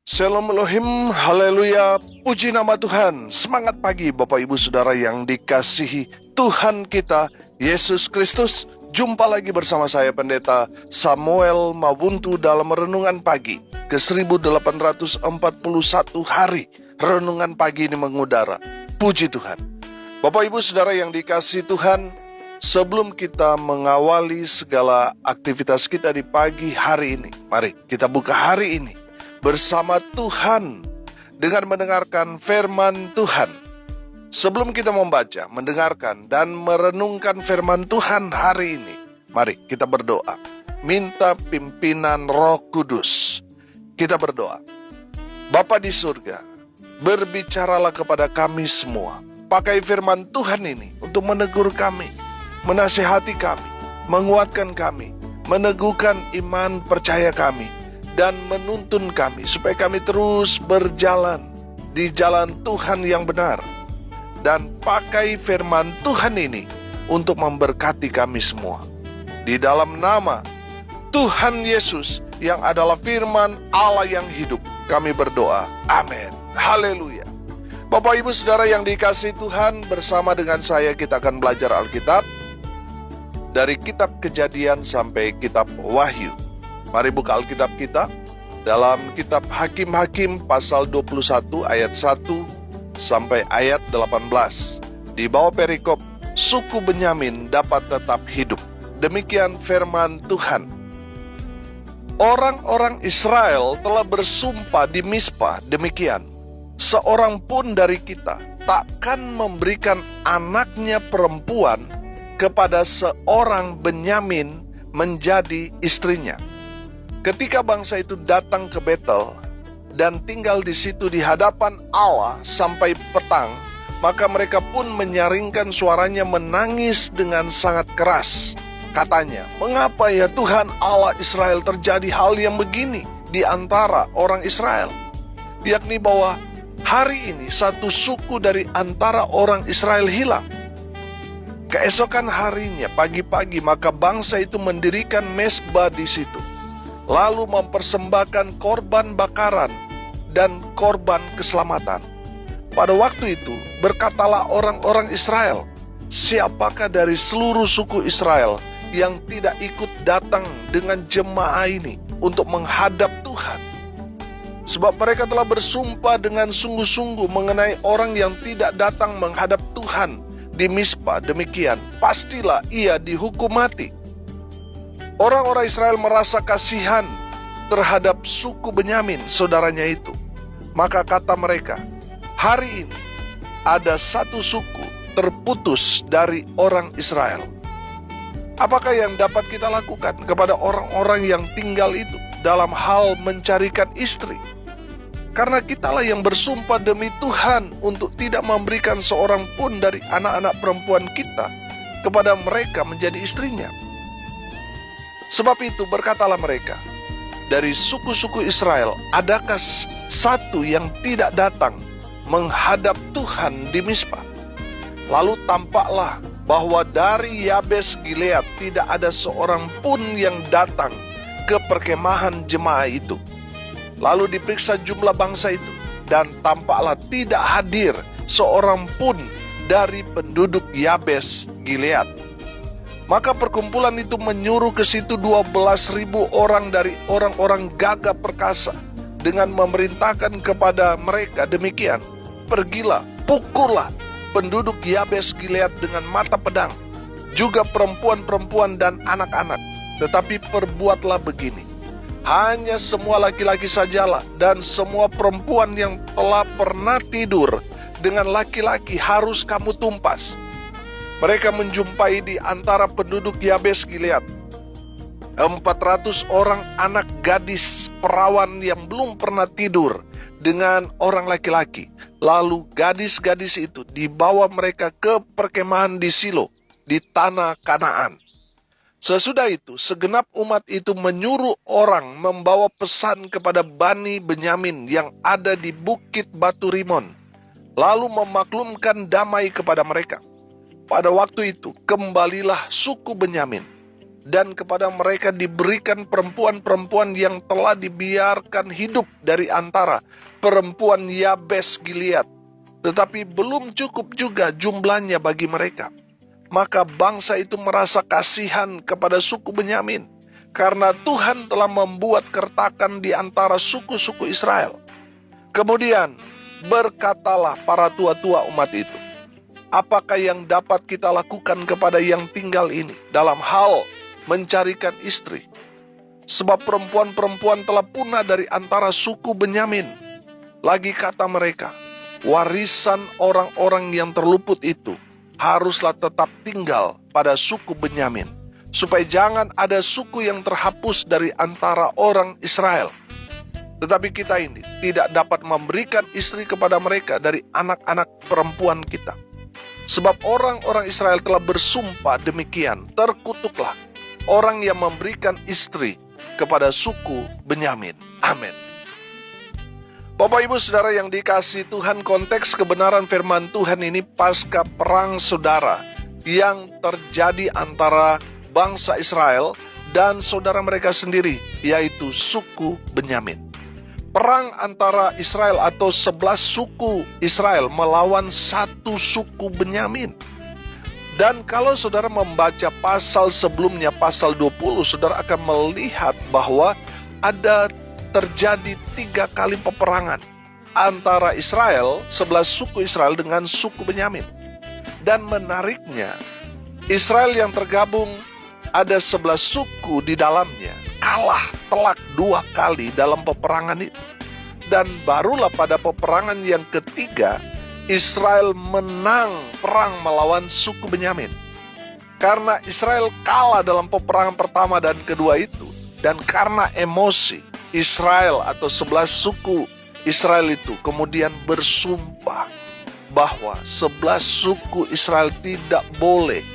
Shalom Elohim, haleluya, puji nama Tuhan. Semangat pagi Bapak Ibu Saudara yang dikasihi Tuhan kita, Yesus Kristus. Jumpa lagi bersama saya Pendeta Samuel Mawuntu dalam Renungan Pagi ke 1841 hari. Renungan pagi ini mengudara, puji Tuhan. Bapak Ibu Saudara yang dikasihi Tuhan, sebelum kita mengawali segala aktivitas kita di pagi hari ini, mari kita buka hari ini bersama Tuhan dengan mendengarkan firman Tuhan. Sebelum kita membaca, mendengarkan, dan merenungkan firman Tuhan hari ini, mari kita berdoa. Minta pimpinan Roh Kudus. Kita berdoa. Bapa di surga, berbicaralah kepada kami semua. Pakai firman Tuhan ini untuk menegur kami, menasihati kami, menguatkan kami, meneguhkan iman percaya kami, dan menuntun kami supaya kami terus berjalan di jalan Tuhan yang benar. Dan pakai firman Tuhan ini untuk memberkati kami semua. Di dalam nama Tuhan Yesus yang adalah firman Allah yang hidup, kami berdoa. Amin. Haleluya. Bapak Ibu Saudara yang dikasihi Tuhan, bersama dengan saya kita akan belajar Alkitab dari kitab Kejadian sampai kitab Wahyu. Mari buka Alkitab kita dalam kitab Hakim-Hakim pasal 21 ayat 1 sampai ayat 18. Di bawah perikop, suku Benyamin dapat tetap hidup. Demikian firman Tuhan. Orang-orang Israel telah bersumpah di Mizpah demikian, seorang pun dari kita takkan memberikan anaknya perempuan kepada seorang Benyamin menjadi istrinya. Ketika bangsa itu datang ke Betel dan tinggal di situ di hadapan Allah sampai petang, maka mereka pun menyaringkan suaranya menangis dengan sangat keras. Katanya, mengapa ya Tuhan Allah Israel terjadi hal yang begini di antara orang Israel? Yakni bahwa hari ini satu suku dari antara orang Israel hilang. Keesokan harinya pagi-pagi maka bangsa itu mendirikan mezbah di situ, lalu mempersembahkan korban bakaran dan korban keselamatan. Pada waktu itu berkatalah orang-orang Israel, siapakah dari seluruh suku Israel yang tidak ikut datang dengan jemaah ini untuk menghadap Tuhan? Sebab mereka telah bersumpah dengan sungguh-sungguh mengenai orang yang tidak datang menghadap Tuhan di Mizpah. Demikian, pastilah ia dihukum mati. Orang-orang Israel merasa kasihan terhadap suku Benyamin, saudaranya itu. Maka kata mereka, hari ini ada satu suku terputus dari orang Israel. Apakah yang dapat kita lakukan kepada orang-orang yang tinggal itu dalam hal mencarikan istri? Karena kitalah yang bersumpah demi Tuhan untuk tidak memberikan seorang pun dari anak-anak perempuan kita kepada mereka menjadi istrinya. Sebab itu berkatalah mereka, dari suku-suku Israel, adakah satu yang tidak datang menghadap Tuhan di Mizpah? Lalu tampaklah bahwa dari Yabes Gilead tidak ada seorang pun yang datang ke perkemahan jemaah itu. Lalu diperiksa jumlah bangsa itu, dan tampaklah tidak hadir seorang pun dari penduduk Yabes Gilead. Maka perkumpulan itu menyuruh ke situ 12.000 orang dari orang-orang gagah perkasa dengan memerintahkan kepada mereka demikian, pergilah, pukullah penduduk Yabes Gilead dengan mata pedang, juga perempuan-perempuan dan anak-anak. Tetapi perbuatlah begini, hanya semua laki-laki sajalah, dan semua perempuan yang telah pernah tidur dengan laki-laki harus kamu tumpas. Mereka menjumpai di antara penduduk Yabes Gilead 400 orang anak gadis perawan yang belum pernah tidur dengan orang laki-laki. Lalu gadis-gadis itu dibawa mereka ke perkemahan di Silo, di tanah Kanaan. Sesudah itu, segenap umat itu menyuruh orang membawa pesan kepada Bani Benyamin yang ada di Bukit Batu Rimon, lalu memaklumkan damai kepada mereka. Pada waktu itu, kembalilah suku Benyamin. dan kepada mereka diberikan perempuan-perempuan yang telah dibiarkan hidup dari antara perempuan Yabes Gilead. Tetapi belum cukup juga jumlahnya bagi mereka. Maka bangsa itu merasa kasihan kepada suku Benyamin, karena Tuhan telah membuat kertakan di antara suku-suku Israel. Kemudian berkatalah para tua-tua umat itu, apakah yang dapat kita lakukan kepada yang tinggal ini dalam hal mencarikan istri? Sebab perempuan-perempuan telah punah dari antara suku Benyamin. Lagi kata mereka, warisan orang-orang yang terluput itu haruslah tetap tinggal pada suku Benyamin, supaya jangan ada suku yang terhapus dari antara orang Israel. Tetapi kita ini tidak dapat memberikan istri kepada mereka dari anak-anak perempuan kita. Sebab orang-orang Israel telah bersumpah demikian, terkutuklah orang yang memberikan istri kepada suku Benyamin. Amin. Bapak Ibu Saudara yang dikasihi Tuhan, konteks kebenaran firman Tuhan ini pasca perang saudara yang terjadi antara bangsa Israel dan saudara mereka sendiri, yaitu suku Benyamin. Perang antara Israel atau 11 suku Israel melawan satu suku Benyamin. Dan kalau saudara membaca pasal sebelumnya, pasal 20, saudara akan melihat bahwa ada terjadi 3 kali peperangan antara Israel, 11 suku Israel dengan suku Benyamin. Dan menariknya, Israel yang tergabung ada 11 suku di dalamnya, kalah telak 2 kali dalam peperangan itu. Dan barulah pada peperangan yang ketiga, Israel menang perang melawan suku Benyamin. Karena Israel kalah dalam peperangan pertama dan kedua itu, dan karena emosi, Israel atau 11 suku Israel itu kemudian bersumpah bahwa 11 suku Israel tidak boleh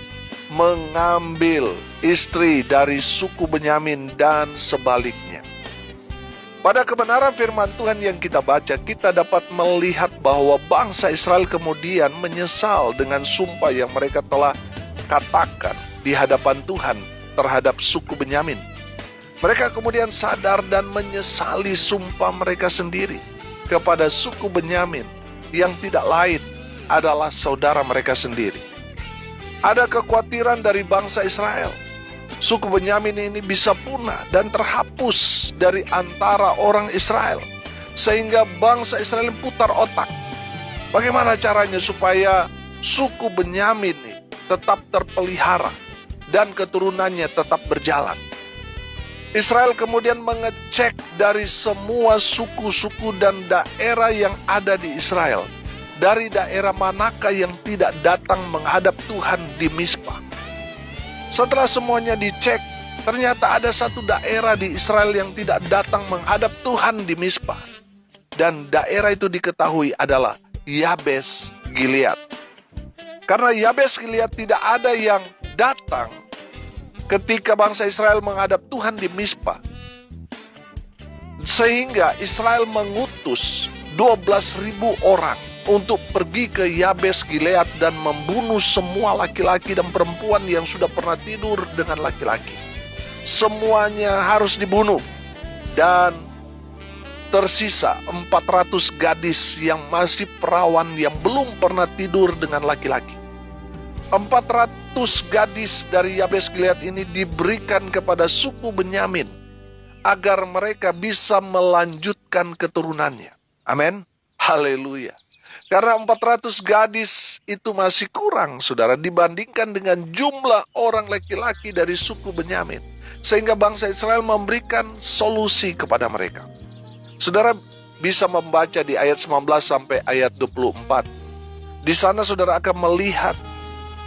mengambil istri dari suku Benyamin dan sebaliknya. Pada kebenaran firman Tuhan yang kita baca, kita dapat melihat bahwa bangsa Israel kemudian menyesal dengan sumpah yang mereka telah katakan di hadapan Tuhan terhadap suku Benyamin. Mereka kemudian sadar dan menyesali sumpah mereka sendiri kepada suku Benyamin yang tidak lain adalah saudara mereka sendiri. Ada kekhawatiran dari bangsa Israel. Suku Benyamin ini bisa punah dan terhapus dari antara orang Israel. Sehingga bangsa Israel putar otak. Bagaimana caranya supaya suku Benyamin ini tetap terpelihara dan keturunannya tetap berjalan. Israel kemudian mengecek dari semua suku-suku dan daerah yang ada di Israel. Dari daerah manakah yang tidak datang menghadap Tuhan di Mizpah. Setelah semuanya dicek, ternyata ada satu daerah di Israel yang tidak datang menghadap Tuhan di Mizpah. Dan daerah itu diketahui adalah Yabes Gilead. Karena Yabes Gilead tidak ada yang datang ketika bangsa Israel menghadap Tuhan di Mizpah. Sehingga Israel mengutus 12.000 orang untuk pergi ke Yabes Gilead dan membunuh semua laki-laki dan perempuan yang sudah pernah tidur dengan laki-laki. Semuanya harus dibunuh. Dan tersisa 400 gadis yang masih perawan yang belum pernah tidur dengan laki-laki. 400 gadis dari Yabes Gilead ini diberikan kepada suku Benyamin agar mereka bisa melanjutkan keturunannya. Amin. Haleluya. Karena 400 gadis itu masih kurang, saudara, dibandingkan dengan jumlah orang laki-laki dari suku Benyamin. Sehingga bangsa Israel memberikan solusi kepada mereka. Saudara bisa membaca di ayat 19 sampai ayat 24. Di sana saudara akan melihat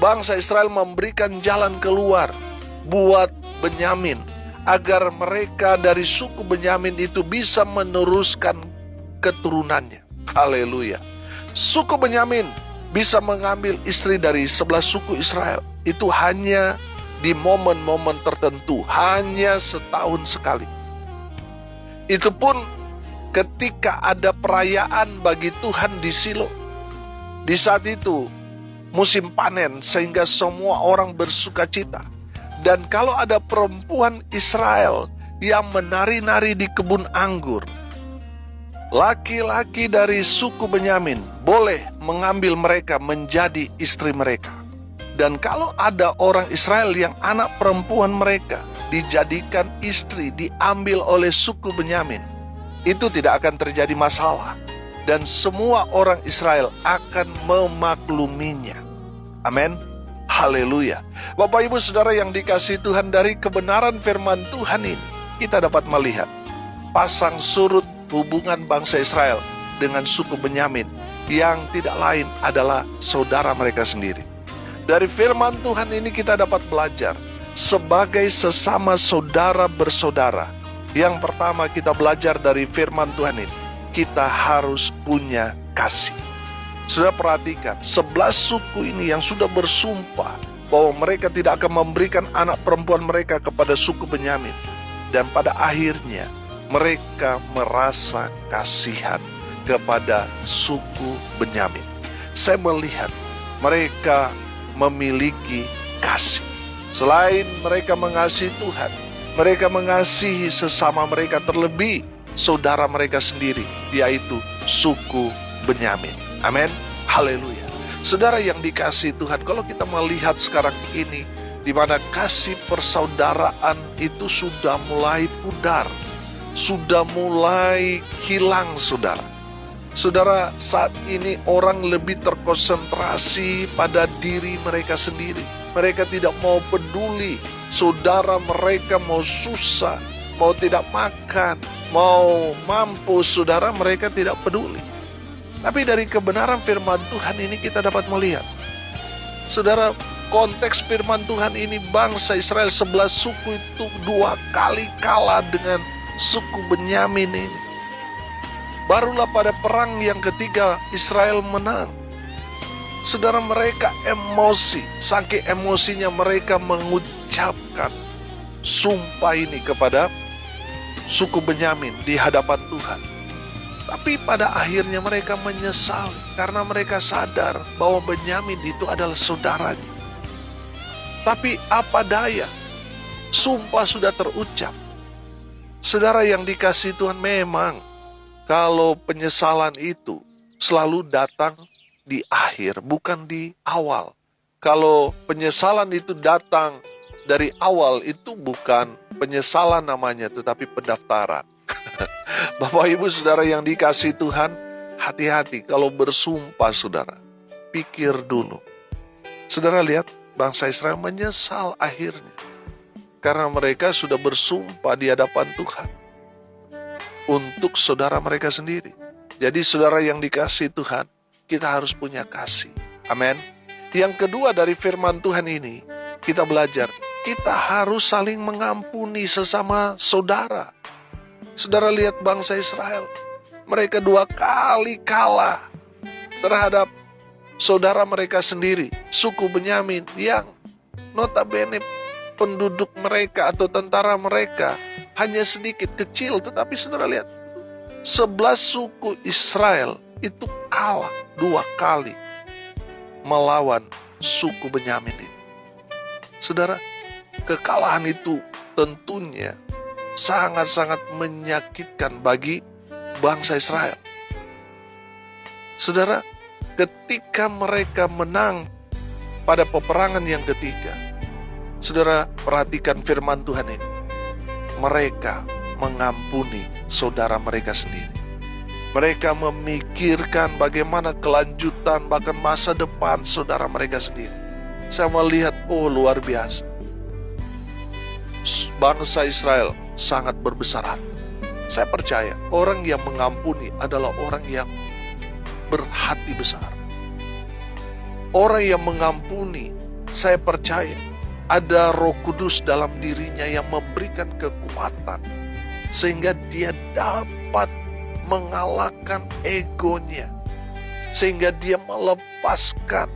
bangsa Israel memberikan jalan keluar buat Benyamin, agar mereka dari suku Benyamin itu bisa meneruskan keturunannya. Haleluya. Suku Benyamin bisa mengambil istri dari 11 suku Israel. Itu hanya di momen-momen tertentu, hanya setahun sekali. Itu pun ketika ada perayaan bagi Tuhan di Shilo. Di saat itu musim panen, sehingga semua orang bersuka cita. Dan kalau ada perempuan Israel yang menari-nari di kebun anggur, laki-laki dari suku Benyamin boleh mengambil mereka menjadi istri mereka. Dan kalau ada orang Israel yang anak perempuan mereka dijadikan istri, diambil oleh suku Benyamin, itu tidak akan terjadi masalah. Dan semua orang Israel akan memakluminya. Amin. Haleluya. Bapak Ibu Saudara yang dikasihi Tuhan, dari kebenaran firman Tuhan ini kita dapat melihat pasang surut hubungan bangsa Israel dengan suku Benyamin yang tidak lain adalah saudara mereka sendiri. Dari firman Tuhan ini kita dapat belajar sebagai sesama saudara bersaudara. Yang pertama kita belajar dari firman Tuhan ini, kita harus punya kasih. Sudah perhatikan, 11 suku ini yang sudah bersumpah bahwa mereka tidak akan memberikan anak perempuan mereka kepada suku Benyamin. Dan pada akhirnya mereka merasa kasihan kepada suku Benyamin. Saya melihat mereka memiliki kasih. Selain mereka mengasihi Tuhan, mereka mengasihi sesama mereka, terlebih saudara mereka sendiri, yaitu suku Benyamin. Amin. Haleluya. Saudara yang dikasihi Tuhan, kalau kita melihat sekarang ini, di mana kasih persaudaraan itu sudah mulai pudar, sudah mulai hilang, saudara. Saudara, saat ini orang lebih terkonsentrasi pada diri mereka sendiri. Mereka tidak mau peduli saudara mereka mau susah, mau tidak makan, mau mampu, saudara mereka tidak peduli. Tapi dari kebenaran firman Tuhan ini kita dapat melihat, saudara, konteks firman Tuhan ini bangsa Israel 11 suku itu 2 kali kalah dengan suku Benyamin ini. Barulah pada perang yang ketiga Israel menang. Saudara, mereka emosi, saking emosinya mereka mengucapkan sumpah ini kepada suku Benyamin di hadapan Tuhan. Tapi pada akhirnya mereka menyesal karena mereka sadar bahwa Benyamin itu adalah saudaranya. Tapi apa daya, sumpah sudah terucap. Saudara yang dikasihi Tuhan, memang kalau penyesalan itu selalu datang di akhir, bukan di awal. Kalau penyesalan itu datang dari awal, itu bukan penyesalan namanya, tetapi pendaftaran. Bapak Ibu Saudara yang dikasihi Tuhan, hati-hati kalau bersumpah, saudara. Pikir dulu. Saudara lihat, bangsa Israel menyesal akhirnya. Karena mereka sudah bersumpah di hadapan Tuhan untuk saudara mereka sendiri. Jadi saudara yang dikasihi Tuhan, kita harus punya kasih. Amin. Yang kedua dari firman Tuhan ini, kita belajar, kita harus saling mengampuni sesama saudara. Saudara lihat bangsa Israel, mereka 2 kali kalah terhadap saudara mereka sendiri, suku Benyamin, yang notabene penduduk mereka atau tentara mereka hanya sedikit kecil. Tetapi saudara lihat, 11 suku Israel itu kalah 2 kali melawan suku Benyamin itu. Saudara, kekalahan itu tentunya sangat-sangat menyakitkan bagi bangsa Israel. Saudara, ketika mereka menang pada peperangan yang ketiga, saudara perhatikan firman Tuhan ini. Mereka mengampuni saudara mereka sendiri. Mereka memikirkan bagaimana kelanjutan bahkan masa depan saudara mereka sendiri. Saya melihat, luar biasa. Bangsa Israel sangat berbesar hati. Saya percaya orang yang mengampuni adalah orang yang berhati besar. Orang yang mengampuni, saya percaya ada Roh Kudus dalam dirinya yang memberikan kekuatan sehingga dia dapat mengalahkan egonya, sehingga dia melepaskan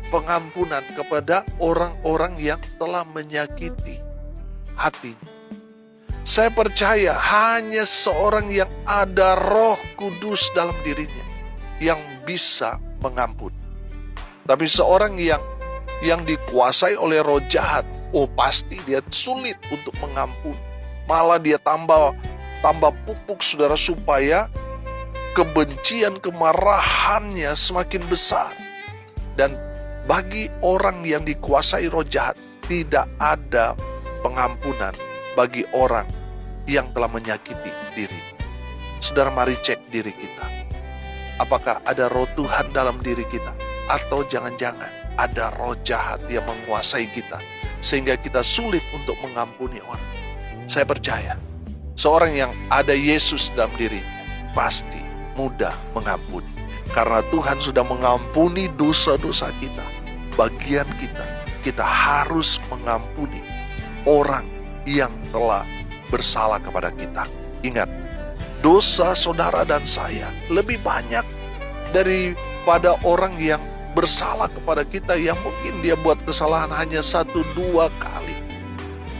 pengampunan kepada orang-orang yang telah menyakiti hatinya. Saya percaya hanya seorang yang ada Roh Kudus dalam dirinya yang bisa mengampuni. Tapi seorang yang dikuasai oleh roh jahat, oh pasti dia sulit untuk mengampuni. Malah dia tambah pupuk saudara, supaya kebencian, kemarahannya semakin besar. Dan bagi orang yang dikuasai roh jahat, tidak ada pengampunan bagi orang yang telah menyakiti diri. Saudara, mari cek diri kita. Apakah ada roh Tuhan dalam diri kita? Atau jangan-jangan ada roh jahat yang menguasai kita, sehingga kita sulit untuk mengampuni orang. Saya percaya, seorang yang ada Yesus dalam diri pasti mudah mengampuni. Karena Tuhan sudah mengampuni dosa-dosa kita. Bagian kita harus mengampuni orang yang telah bersalah kepada kita. Ingat, dosa saudara dan saya lebih banyak daripada orang yang bersalah kepada kita, yang mungkin dia buat kesalahan hanya 1-2 kali.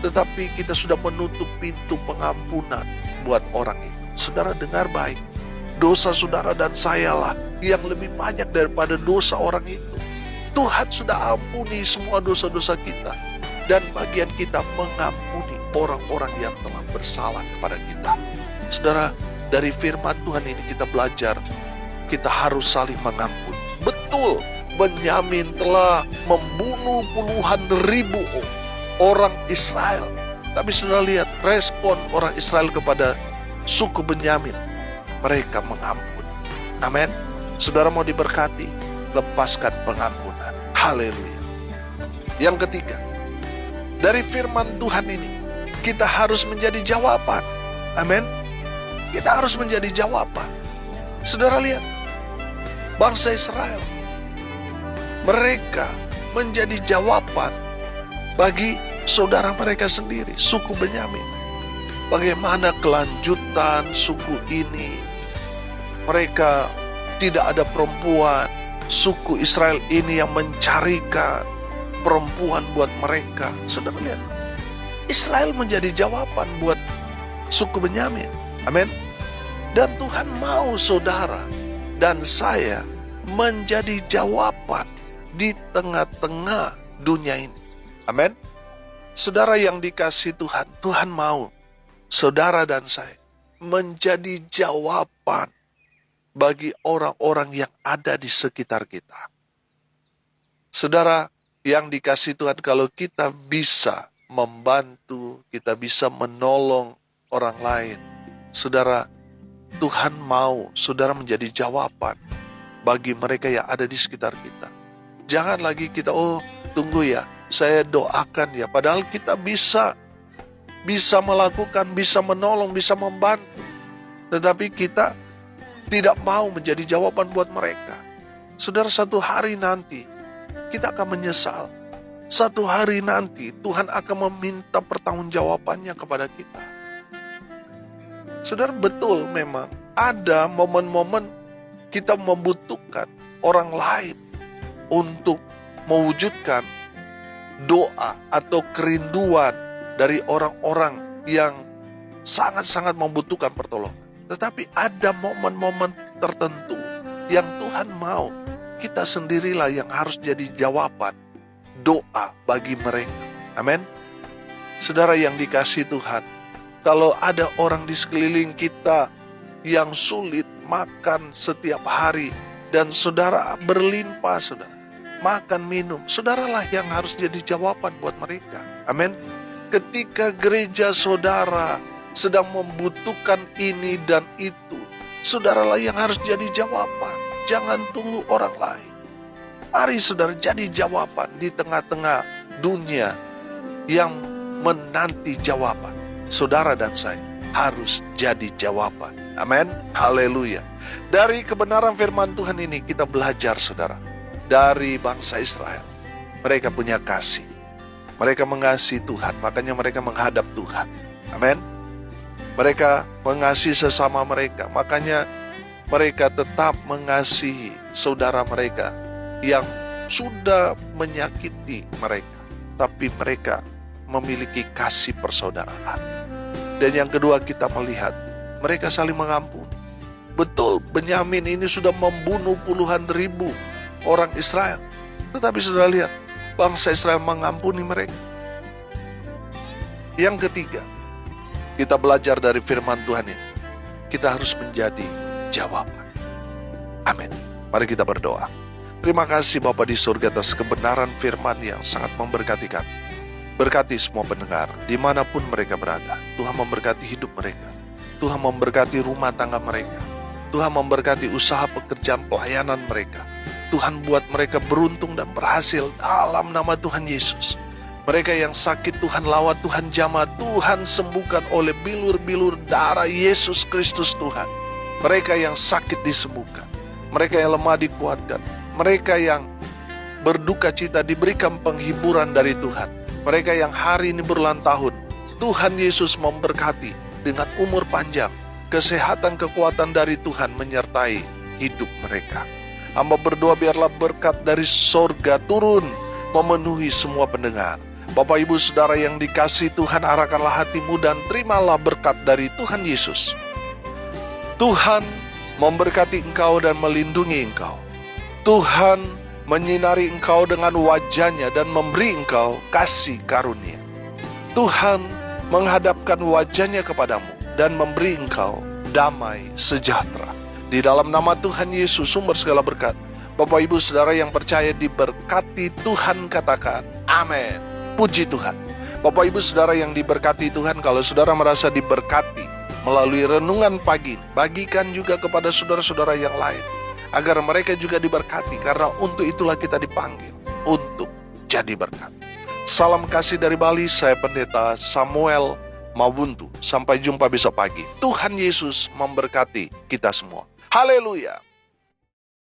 Tetapi kita sudah menutup pintu pengampunan buat orang itu. Saudara dengar baik, dosa saudara dan saya lah yang lebih banyak daripada dosa orang itu. Tuhan sudah ampuni semua dosa-dosa kita, dan bagian kita mengampuni orang-orang yang telah bersalah kepada kita. Saudara, dari firman Tuhan ini kita belajar, kita harus saling mengampuni. Betul, Benyamin telah membunuh puluhan ribu orang Israel. Tapi saudara lihat respon orang Israel kepada suku Benyamin. Mereka mengampuni. Amin. Saudara mau diberkati, lepaskan pengampunan. Haleluya. Yang ketiga, dari firman Tuhan ini, kita harus menjadi jawaban. Amin. Kita harus menjadi jawaban. Saudara lihat, bangsa Israel, mereka menjadi jawaban bagi saudara mereka sendiri, suku Benyamin. Bagaimana kelanjutan suku ini? Mereka tidak ada perempuan. Suku Israel ini yang mencarikan perempuan buat mereka. Saudara lihat, Israel menjadi jawaban buat suku Benyamin. Amin. Dan Tuhan mau saudara dan saya menjadi jawaban di tengah-tengah dunia ini. Amin. Saudara yang dikasihi Tuhan, Tuhan mau saudara dan saya menjadi jawaban bagi orang-orang yang ada di sekitar kita. Saudara yang dikasihi Tuhan, kalau kita bisa membantu, kita bisa menolong orang lain, saudara, Tuhan mau saudara menjadi jawaban bagi mereka yang ada di sekitar kita. Jangan lagi kita, tunggu ya, saya doakan ya. Padahal kita bisa melakukan, bisa menolong, bisa membantu. Tetapi kita tidak mau menjadi jawaban buat mereka. Saudara, satu hari nanti kita akan menyesal. Satu hari nanti Tuhan akan meminta pertanggungjawabannya kepada kita. Saudara, betul memang ada momen-momen kita membutuhkan orang lain untuk mewujudkan doa atau kerinduan dari orang-orang yang sangat-sangat membutuhkan pertolongan. Tetapi ada momen-momen tertentu yang Tuhan mau kita sendirilah yang harus jadi jawaban doa bagi mereka. Amin. Saudara yang dikasihi Tuhan, kalau ada orang di sekeliling kita yang sulit makan setiap hari, dan saudara berlimpah, saudara makan minum, saudaralah yang harus jadi jawaban buat mereka. Amin. Ketika gereja saudara sedang membutuhkan ini dan itu, saudaralah yang harus jadi jawaban. Jangan tunggu orang lain. Mari saudara jadi jawaban di tengah-tengah dunia yang menanti jawaban. Saudara dan saya harus jadi jawaban. Amin. Haleluya. Dari kebenaran firman Tuhan ini kita belajar, saudara, dari bangsa Israel. Mereka punya kasih. Mereka mengasihi Tuhan, makanya mereka menghadap Tuhan. Amin. Mereka mengasihi sesama mereka, makanya mereka tetap mengasihi saudara mereka yang sudah menyakiti mereka. Tapi mereka memiliki kasih persaudaraan. Dan yang kedua, kita melihat mereka saling mengampuni. Betul, Benyamin ini sudah membunuh puluhan ribu orang Israel. Tetapi sudah lihat, bangsa Israel mengampuni mereka. Yang ketiga, kita belajar dari firman Tuhan ini, kita harus menjadi jawaban. Amin. Mari kita berdoa. Terima kasih Bapa di surga atas kebenaran firman yang sangat memberkati kami. Berkati semua pendengar dimanapun mereka berada. Tuhan memberkati hidup mereka. Tuhan memberkati rumah tangga mereka. Tuhan memberkati usaha pekerjaan pelayanan mereka. Tuhan buat mereka beruntung dan berhasil dalam nama Tuhan Yesus. Mereka yang sakit Tuhan lawat, Tuhan jamah, Tuhan sembuhkan oleh bilur-bilur darah Yesus Kristus Tuhan. Mereka yang sakit disembuhkan. Mereka yang lemah dikuatkan. Mereka yang berduka cita diberikan penghiburan dari Tuhan. Mereka yang hari ini berulang tahun, Tuhan Yesus memberkati dengan umur panjang, kesehatan, kekuatan dari Tuhan menyertai hidup mereka. Hamba berdoa biarlah berkat dari sorga turun memenuhi semua pendengar. Bapak Ibu Saudara yang dikasihi Tuhan, arahkanlah hatimu dan terimalah berkat dari Tuhan Yesus. Tuhan memberkati engkau dan melindungi engkau. Tuhan menyinari engkau dengan wajah-Nya dan memberi engkau kasih karunia. Tuhan menghadapkan wajah-Nya kepadamu dan memberi engkau damai sejahtera. Di dalam nama Tuhan Yesus, sumber segala berkat. Bapak Ibu Saudara yang percaya diberkati Tuhan, katakan amin. Puji Tuhan. Bapak Ibu Saudara yang diberkati Tuhan, kalau saudara merasa diberkati melalui renungan pagi, bagikan juga kepada saudara-saudara yang lain, agar mereka juga diberkati, karena untuk itulah kita dipanggil, untuk jadi berkat. Salam kasih dari Bali, saya Pendeta Samuel Mabuntu. Sampai jumpa besok pagi. Tuhan Yesus memberkati kita semua. Haleluya.